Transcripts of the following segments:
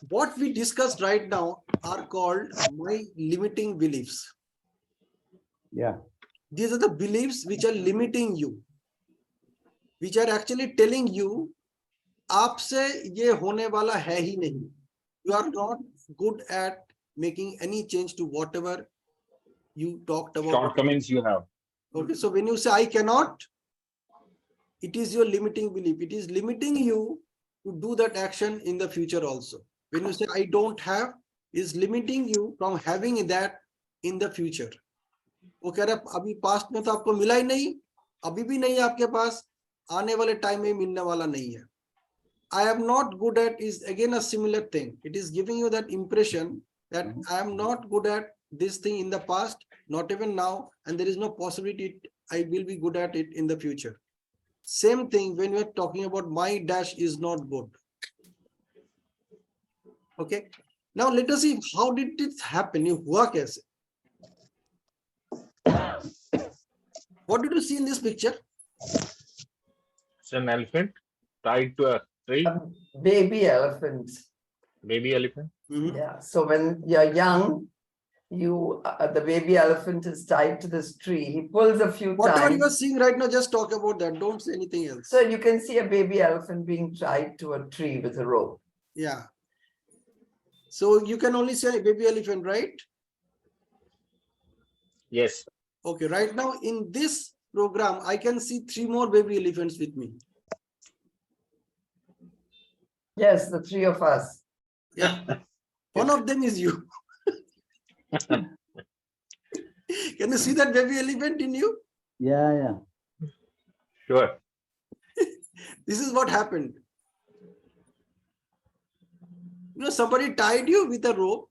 what we discussed right now are called my limiting beliefs. Yeah. These are the beliefs which are limiting you, which are actually telling you, आपसे ये होने वाला है ही नहीं. You are not good at making any change to whatever you talked about. Shortcomings you have. Okay, so when you say I cannot, it is your limiting belief. It is limiting you to do that action in the future also. When you say I don't have, is limiting you from having that in the future. वो कह रहा अभी past में तो आपको मिला ही नहीं, अभी भी नहीं आपके पास, आने वाले टाइम में मिलने वाला नहीं है. I am not good at is again a similar thing. It is giving you that impression that I am not good at this thing in the past, not even now, and there is no possibility I will be good at it in the future. Same thing when we are talking about my dash is not good. Okay. Now let us see how did it happen. You hua kaise? What did you see in this picture? It's an elephant tied to a tree. A baby elephant. Baby elephant. Yeah. So when you're young, the baby elephant is tied to this tree. He pulls a few Whatever you are times. seeing right now, just talk about that. Don't say anything else. So you can see a baby elephant being tied to a tree with a rope. Yeah. So you can only say baby elephant, right? Yes. Okay, right now in this program, I can see 3 more baby elephants with me. Yes, the 3 of us. Yeah. One of them is you. Can you see that baby elephant in you? Yeah, yeah. Sure. This is what happened. You know, somebody tied you with a rope.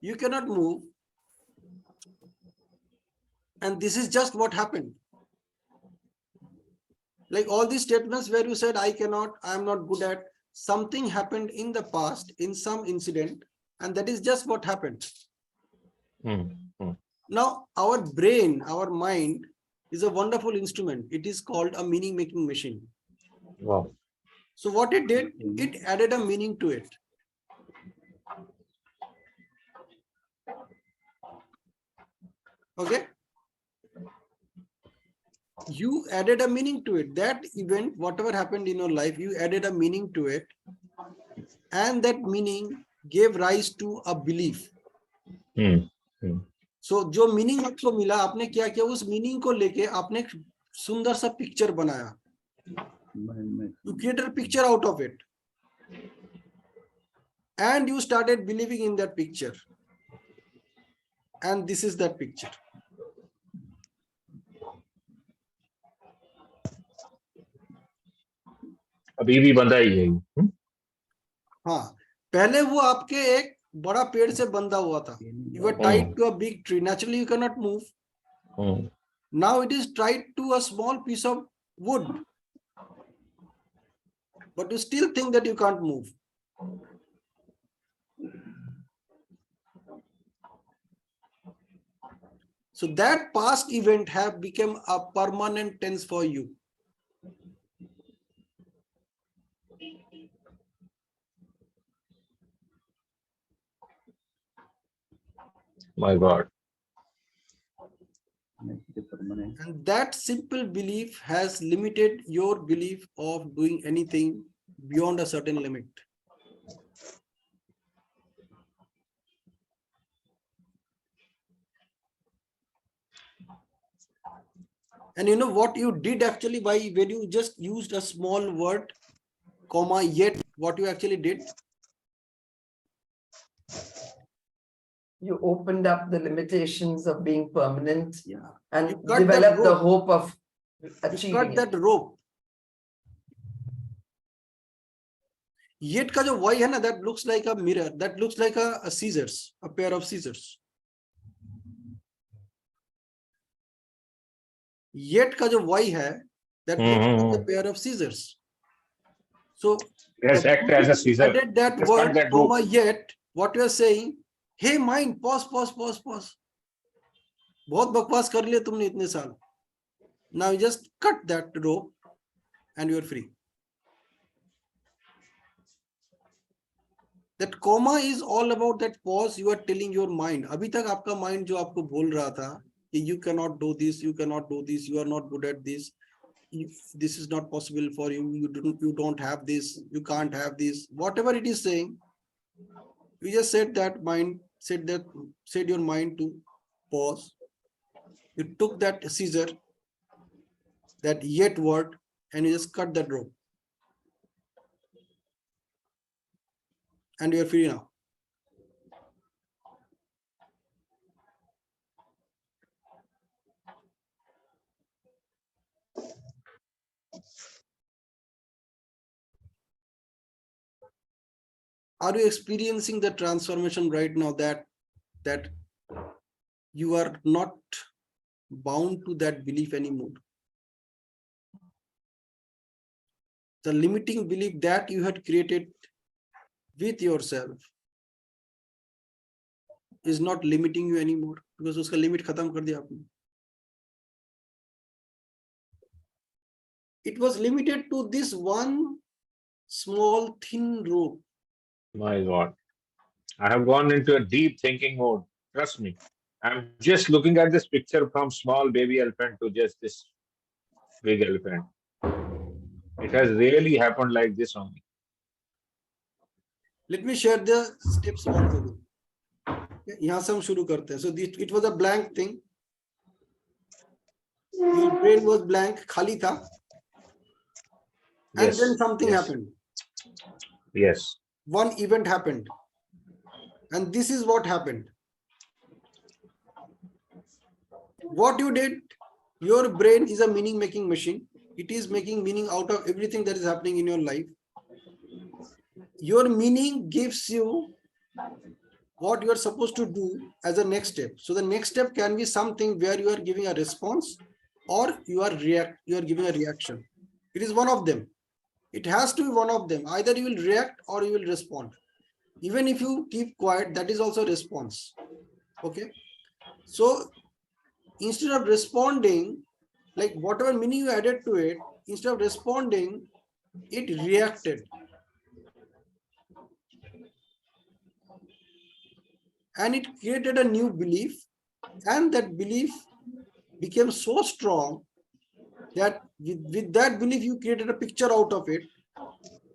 You cannot move. And this is just what happened. Like all these statements where you said, I cannot, I am not good at, something happened in the past, in some incident, and that is just what happened. Now, our brain, our mind is a wonderful instrument. It is called a meaning-making machine. Wow. So what it did, it added a meaning to it. Okay. You added a meaning to it. That event, whatever happened in your life, you added a meaning to it. And that meaning gave rise to a belief. So जो meaning आपको मिला, आपने क्या किया, उस meaning को लेके आपने एक सुंदर सा picture बनाया. You created a picture out of it. And you started believing in that picture. And this is that picture. अभी भी बंधा ही है. हाँ, पहले वो आपके एक बड़ा पेड़ से बंधा हुआ था. You were tied to a big tree. Naturally, you cannot move. Now it is tied to a small piece of wood. But you still think that you can't move. So that past event have become a permanent tense for you. My God. And that simple belief has limited your belief of doing anything beyond a certain limit. And you know what you did actually by when you just used a small word, comma, yet what you actually did? You opened up the limitations of being permanent, Yeah. and You cut developed that the rope. hope of You achieving cut it. that rope. Yet का जो y है ना, that looks like a mirror, that looks like a scissors, a pair of scissors. Yet का जो y है, that looks like a pair of scissors. So Yes, act as a scissor. added that Just word, cut that comma, rope. yet, what you are saying, hey mind, pause. बहुत बकवास कर लिया तुमने इतने साल. Now you just cut that rope and you are free. That comma is all about that pause you are telling your mind. अभी तक आपका mind जो आपको बोल रहा था कि you cannot do this, you cannot do this, you are not good at this, this is not possible for you, you don't have this, you can't have this, whatever it is saying, you just said your mind to pause. You took that scissor, that yet word, and you just cut that rope. And you're free now. Are you experiencing the transformation right now that you are not bound to that belief anymore? The limiting belief that you had created with yourself is not limiting you anymore, because uska limit khatam kar diya aapne. It was limited to this one small thin rope. My God. I have gone into a deep thinking mode. Trust me. I'm just looking at this picture from small baby elephant to just this big elephant. It has really happened like this only. Let me share the steps once again. यहाँ से हम शुरू करते हैं. So it was a blank thing. Your brain was blank, खाली था. And Yes. then something Yes. happened. Yes. One event happened. And this is what happened. What you did, your brain is a meaning making machine. It is making meaning out of everything that is happening in your life. Your meaning gives you what you are supposed to do as a next step. So the next step can be something where you are giving a response or you are giving a reaction. It is one of them. It has to be one of them. Either you will react or you will respond. Even if you keep quiet, that is also a response. Okay. So instead of responding, like whatever meaning you added to it, instead of responding, it reacted. And it created a new belief, and that belief became so strong that with that belief you created a picture out of it.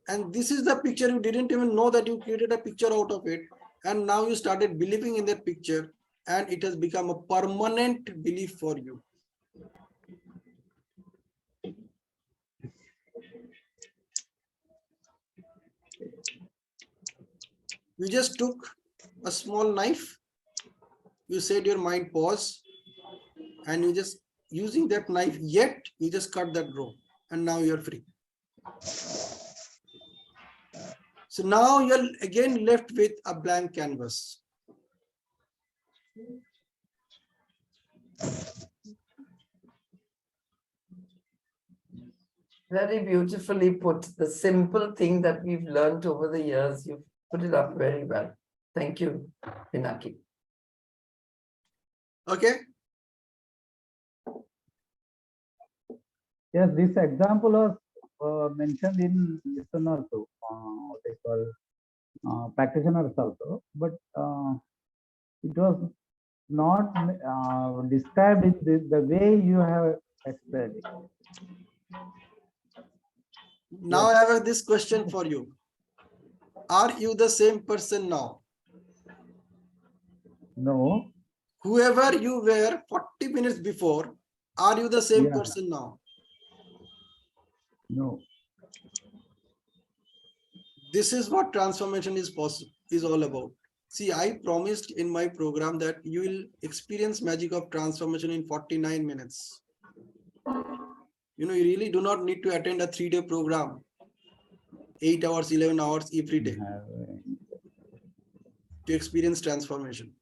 And this is the picture, you didn't even know that you created a picture out of it, and now you started believing in that picture, and it has become a permanent belief for you. You just took a small knife, you said your mind pause, and you just using that knife, yet you just cut that rope, and now you're free. So now you're again left with a blank canvas. Very beautifully put. The simple thing that we've learned over the years, you've put it up very well. Thank you, Pinaki. Okay. Yes, this example was mentioned in lesson also, what they call practitioners also, but it was not described in the way you have explained it. Now I have this question for you. Are you the same person now? No. Whoever you were 40 minutes before, are you the same Yeah. person now? No. This is what transformation is all about. See, I promised in my program that you will experience magic of transformation in 49 minutes. You know, you really do not need to attend a 3-day program, 8 hours, 11 hours every day to experience transformation.